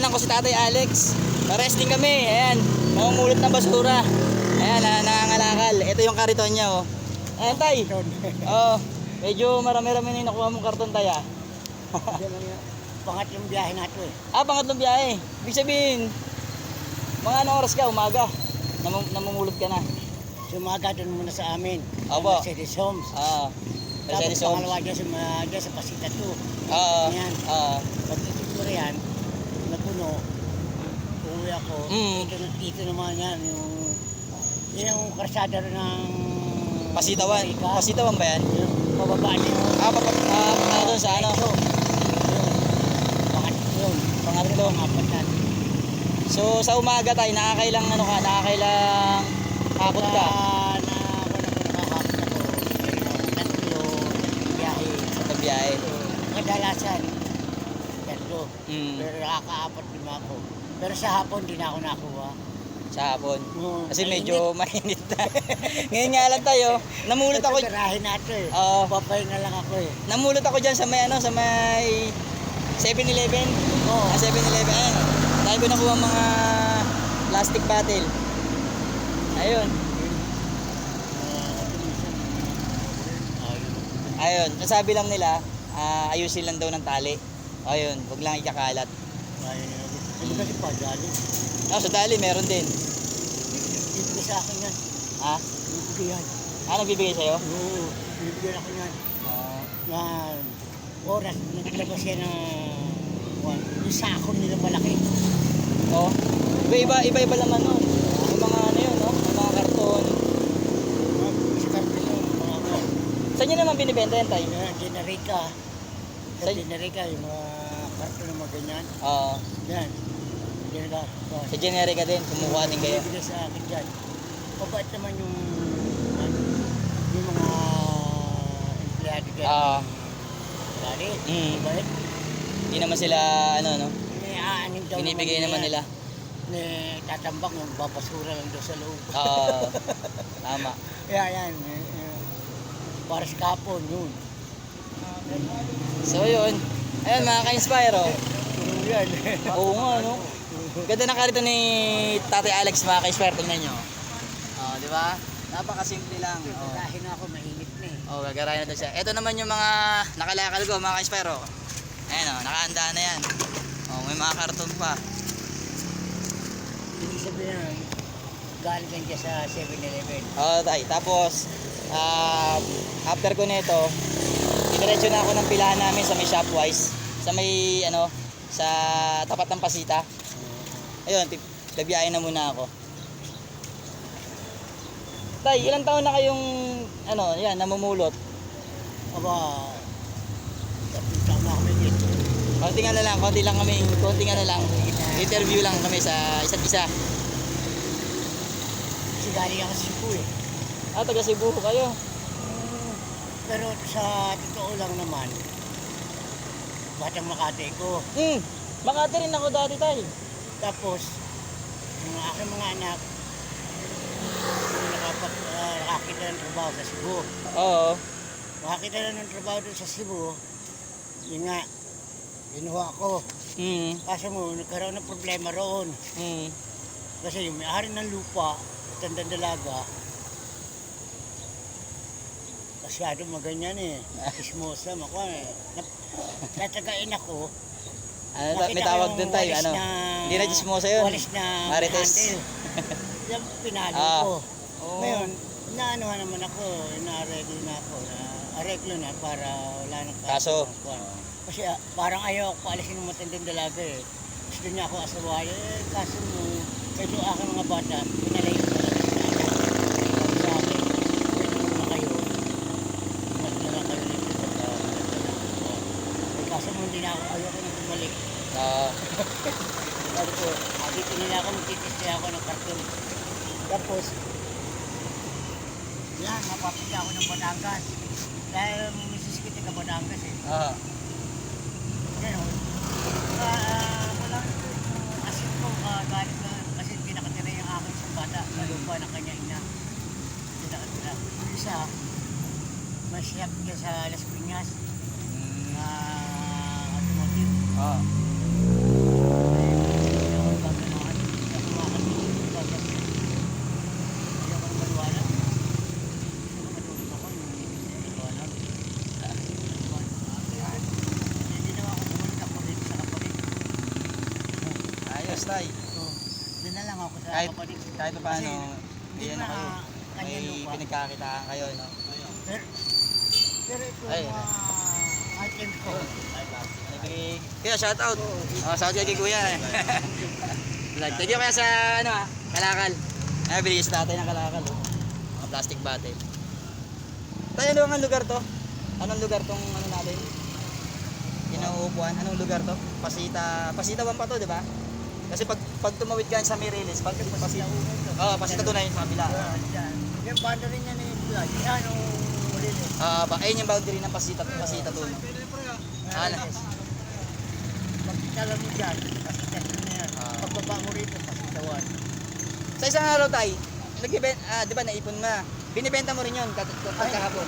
Dinaanan ko si Tatay Alex. Resting kami. Ayan. Mamumulot ng basura. Ayan, nangangalakal. Ito yung kariton niya, oh. Ayan, Tay. Oh, medyo marami-rami na yung nakuha mong karton, Tay, ah. Pangatlong biyahe na ito eh. Ah, pangatlong biyahe. Ibig sabihin, mga anong oras ka? Umaga. Namumulot ka na. Sumaga doon muna sa amin. Opo. Mercedes Homes. Ah, Tapos Mercedes Homes. pangalawa dyan sa Pasita 2. Ah, Yan. ah. Pagtitiguro yan, napuno, uuwi ako. Mm. Dito naman yan, yung karsada rin ng Pasitawan. Pasitawan ba yan? Yung pababa niyo. Doon sa ano? Pangatlo. Pangatlo. Pangapat na. So, sa umaga tayo, nakakailang ano ka? Nakakailang hakot ka? Nakahakot ako. Tatlong biyahe. Sa biyahe. Kadalasan, tatlo. Mm. Pero nakakaapat din ako. Pero sa hapon, di na ako nakuha. Sa hapon. Kasi Mainit. medyo mainit na. Ngayon nga lang tayo, namulot ako. Tirahin natin eh. Oo. Papahinga lang ako eh. Namulot ako dyan sa may ano, sa may 7-Eleven. Oo. 7-Eleven. Ayan. Tayo ko nakuha mga plastic bottle. Ayun. Ayun. Nasabi lang nila, ayusin lang daw ng tali. Ayun. Huwag lang ikakalat. Ano kasi pa, dali. Sa tali meron din. Ibigay sa akin yan. Ha? Ibigay yan. Nagbibigay sa'yo? Oo. Ibigay ako yan. Yan. Oras, naglabas yan ng yung sako nila malaki. Oo. Iba-iba naman nun. Yung mga ano yun, no? Yung mga karton. Sa karton yun, mga Saan nyo naman binibenta yan, Tay? Dinarika. Sa Sa- dinarika, yung mga karton na mga ganyan. Oo. Yan. Dinarika. Sa generica din, kumukuha din kayo. Ibigay sa akin dyan. Mabait naman yung mga empleyado dyan. Dali. Mabait. Hindi naman sila, ano, no? Aanin daw Binibigay naman nila. Tatambak yung babasura lang daw sa loob. Oo. Tama. Yan. Para sa kapon, yun. So, yun. Ayun, mga ka-inspire, oh. Yan. Oo nga, no? Ganda na karito ni Tatay Alex, mga ka-inspire. Tingnan nyo. Oh, di ba? Napakasimple lang. Oh. Dahil na ako, mainit na eh. Oh, gagarayan na daw siya. Ito naman yung mga nakalakal ko, mga ka-inspire, oh. Ayan, oh, nakahanda na yan. Oh, may mga karton pa. Hindi sabihin yan, galing ka dyan sa 7-Eleven. Oh, tay. Tapos, after ko nito, diretso na ako ng pilahan namin sa may Shopwise. Sa may, ano, sa tapat ng Pasita. Ayun, bibiyahin na muna ako. Tay, ilang taon na kayong, ano, yan, namumulot? Aba, tatlong na kami dito. Konti lang kami, interview lang kami sa isa't isa. Kasi galing ako sa Cebu eh. Taga Cebu kayo. Pero sa totoo lang naman, batang Makati ko. Makati rin ako dati, tay. Tapos, yung aking mga anak, nakakita ng trabaho sa Cebu. Oo. Nakakita na ng trabaho doon sa Cebu, yun nga, kinuha ko. Kaso mo, nagkaroon ng problema roon. Kasi yung may-ari ng lupa, Tandang Dalaga, masyado maganyan eh. Ismosa, makuha eh. Natagain ako. May tawag dun, tay. Ano? Hindi na chismosa yun. Walis na Marites. handle. Yung pinalo ko. Ngayon, naanuhan naman ako, na-arreglo na ako. Arreglo na para wala nang Kaso? Kasi parang ayaw ako paalisin ng Matandang Dalaga eh. Gusto niya ako asawayan. Kaso mo, medyo aking mga bata, pinalayo ko lang sa akin. Pwede mo na kayo. Magdala kayo nito sa kaso mo, hindi na ako, ayaw ko nang bumalik. Sabi ko, dito nila ako, magtitistay ako ng karton. Tapos, yan, mapapili ako ng Batangas. Dahil misis ko taga Batangas eh. Ganon. Wala asin ko, galing na, kasi pinakatira yung aking isang bata sa lupa ng kanya ina. Pinakatira. Yung isa, masyap niya sa Las Piñas. Automotive. ayos tay. So, doon na lang ako sa Kahit, kapatid. kahit pa paano, Hindi ayan na kayo. May kanyang lupa. pinagkakitaan kayo, no? Pero, pero ito Ay. mga items ko. Kaya shout out. Oh, shout out kay Kuya. Vlog. Thank you kaya sa ano kalakal. Ay, binigay sa tatay ng kalakal. Oh. Mga plastic bottle. Tayo ano ang lugar to? Anong lugar tong ano natin? Inuupuan. Anong lugar to? Pasita 1 pa to, di ba? Kasi pag tumawid ka sa Miriles, pag Pasita oh, Pasita 2 na yun sa kabila. Yung banda rin niya ni Vlad. Yan o ulit eh. Ayun yung boundary ng Pasita 2. No? Ano? Pagkala mo dyan, pasitas mo na yan. Pagbaba mo rito, pasitawan. Sa isang araw tayo, di ba naipon na? Binibenta mo rin yun kahapon.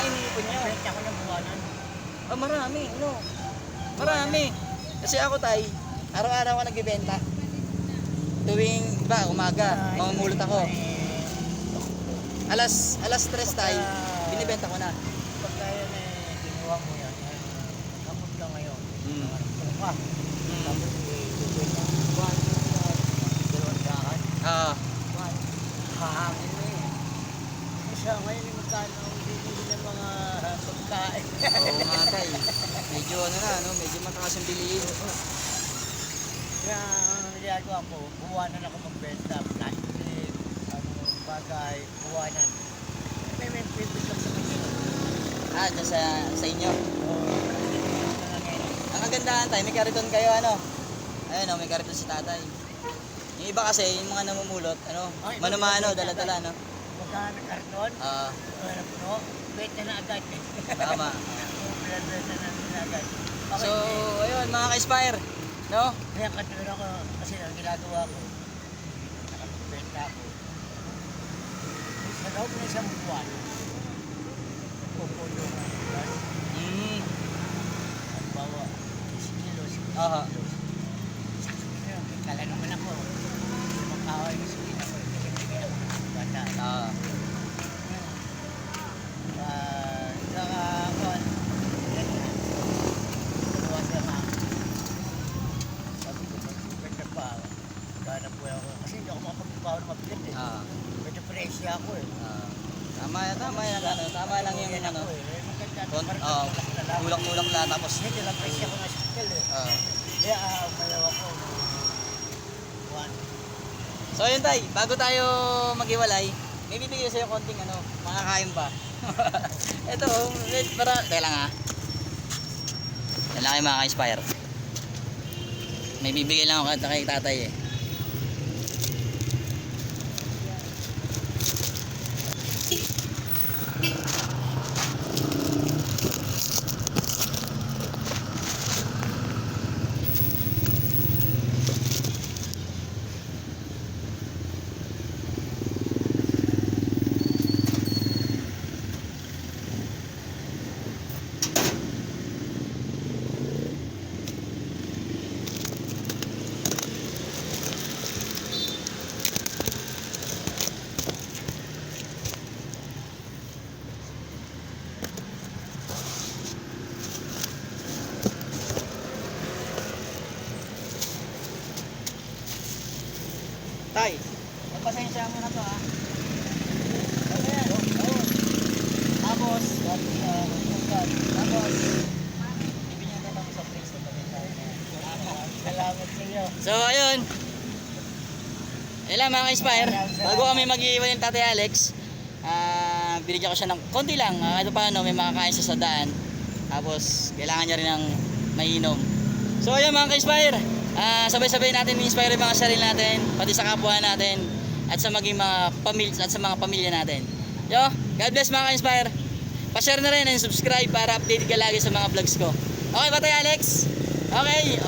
Iniipon nyo. Benta ko ng buwanan. Marami, ano? Marami. Kasi ako tay, araw-araw ako nagbibenta. Tuwing, ba, umaga, mamumulot ako. Alas 3 tay, binibenta ko na. Pagka yan eh, kinuha mo yan. Kamot lang ngayon. Mm. Pa. Tapos bibenta. Buwan. Dalawang daan. Buwan. Hahangin na eh. Isa ngayon yung magkano ang bibili ng mga pagkain. Oo nga tay. Medyo ano na, no? Medyo matakas yung bilihin. Kaya ang nilagawa ko, buwanan ako magbenta. Plastic, bagay, buwanan. May pipit lang sa kanya. Dyan sa inyo. ngayon. Ang kagandahan tayo, may kariton kayo, ano? Ayun, may kariton si tatay. Yung iba kasi, yung mga namumulot, ano? Ay, Mano-mano, ito, dala-dala, no? Magkano karton? Ano po, benta na agad. Tama. Benta na agad. So, ayun, mga ka-inspire, no? Kaya katulad ako, kasi ang ginagawa ko, nakapagbenta ako. Sa loob na isang buwan, pupulo ko. Mm. Halimbawa, 10 kilos, 10 Aha. kilos. Ngayon, kala naman ako, makaway ko sa kita ko, bigyan ako ng bata. Saka, yan na. Dalawa sa mga. Sabi ko, magpapaganda pa. Gana po ako. Kasi hindi ako makapagpapaw na mabigat eh. May depresya ako eh. Tama yan, ano, tama lang yung ano. Maganda. Kulang-kulang lang, tapos, Hindi lang presya ko na hospital eh. Kaya malaw ako. So ayun tay, bago tayo maghiwalay, may bibigay sa'yo konting ano, makakain pa. Ito, para, teka lang ha. Yan lang kayo makaka-inspire. May bibigay lang ako kay tatay eh. Tay, magpasensya mo na to ha. Ano yan? Tapos, bibigyan ka ng surprise na Salamat sa iyo. So ayun. Ayun mga inspire. Bago kami mag-iwan yung Tatay Alex, binigyan ko siya ng konti lang. Ito paano, may makakain siya sa daan. Tapos, kailangan niya rin ng mainom. So ayun mga ka-inspire. Sabay-sabay natin i-inspire yung mga sarili natin, pati sa kapwa natin, at sa maging mga pamilya at sa mga pamilya natin. Yo, God bless mga ka-inspire. Pa-share na rin and subscribe para updated ka lagi sa mga vlogs ko. Okay ba tayo, Alex? Okay.